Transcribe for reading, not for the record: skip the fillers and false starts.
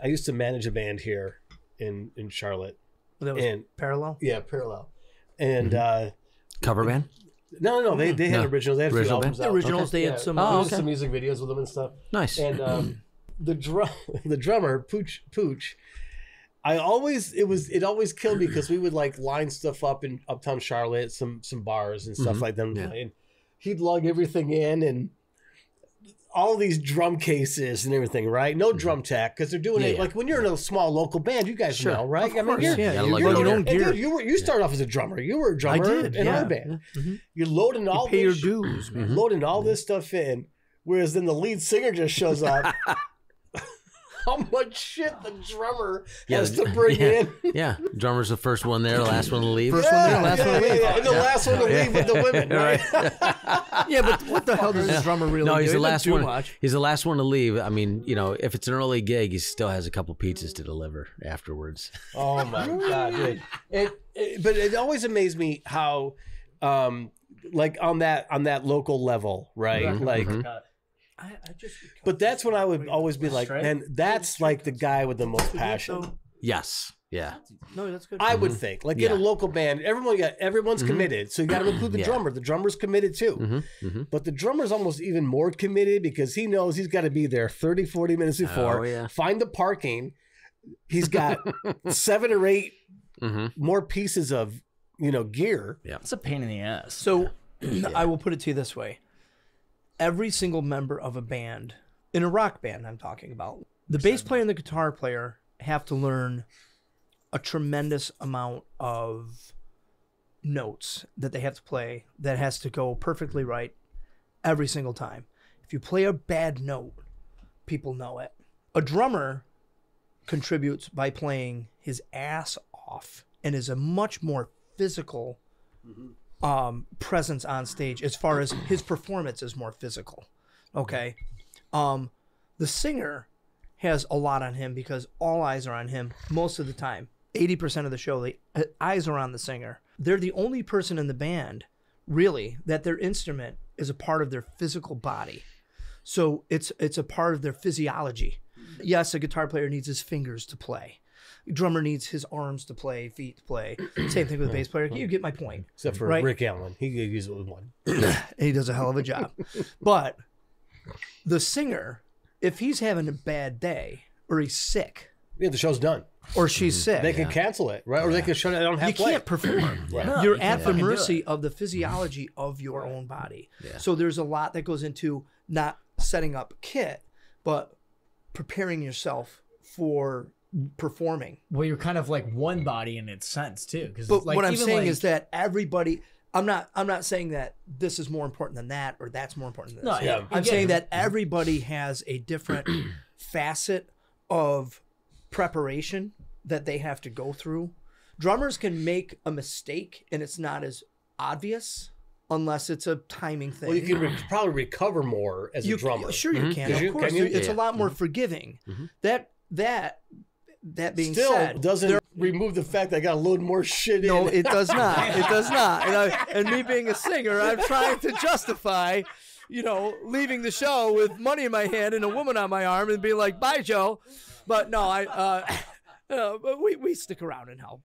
I used to manage a band here in Charlotte. That was Parallel? Yeah, Parallel. And Cover band? No. They had originals. They had a few Original albums band? out. The originals, they had some... Some music videos with them and stuff. Nice. And the drummer, Pooch, it always killed me because we would like line stuff up in uptown Charlotte, some bars and stuff like that. And he'd lug everything in and all these drum cases and everything, right? No drum tech because they're doing it like when you're in a small local band, you guys know, right? Of course, you're your own gear. Dude, you started off as a drummer. You were a drummer in our band. You're loading all pay your dues, man. Loading all this stuff in, whereas then the lead singer just shows up. How much shit the drummer has to bring in. Yeah, drummer's the first one there, the last one to leave. First one there, last one to leave. And the last one to leave with the women, right? Yeah, but what the hell does this drummer really do? No, he's the He last doesn't do one. much. He's the last one to leave. I mean, you know, if it's an early gig, he still has a couple pizzas to deliver afterwards. Oh my God, dude! But it always amazed me how, like on that local level, right? Like. But that's when I would always be like, man, that's like the guy with the most passion. Yes. Yeah. No, that's good. I would think, like in a local band, everyone's committed, so you got to include the drummer. The drummer's committed too, but the drummer's almost even more committed because he knows he's got to be there 30, 40 minutes before. Find the parking. He's got 7 or 8 more pieces of gear. Yeah, it's a pain in the ass. So I will put it to you this way. Every single member of a band, in a rock band I'm talking about, the bass player and the guitar player have to learn a tremendous amount of notes that they have to play that has to go perfectly right every single time. If you play a bad note, people know it. A drummer contributes by playing his ass off and is a much more physical presence on stage as far as his performance is more physical. Okay. The singer has a lot on him because all eyes are on him most of the time. 80% of the show, the eyes are on the singer. They're the only person in the band, really, that their instrument is a part of their physical body. So it's a part of their physiology. Yes, a guitar player needs his fingers to play. Drummer needs his arms to play, feet to play. Same thing with a bass player. You get my point. Except for Rick Allen. He could use it with one. He does a hell of a job. But the singer, if he's having a bad day or he's sick. Yeah, the show's done. Or she's sick. They can cancel it, right? Or they can shut it down halfway. You can't perform. Right. You're at the mercy of the physiology of your own body. Yeah. So there's a lot that goes into not setting up kit, but preparing yourself for performing. Well, you're kind of like one body in its sense too. But like, what I'm saying is that everybody. I'm not saying that this is more important than that or that's more important than this. No, yeah, I'm saying that everybody has a different facet of preparation that they have to go through. Drummers can make a mistake and it's not as obvious unless it's a timing thing. Well, you can probably recover more as a drummer. Sure you can. Of course. It's a lot more forgiving. That being Still said, doesn't remove the fact that I got to load more shit in. No, it does not. It does not. And me being a singer, I'm trying to justify, leaving the show with money in my hand and a woman on my arm and being like, "Bye, Joe." But no, but we stick around and help.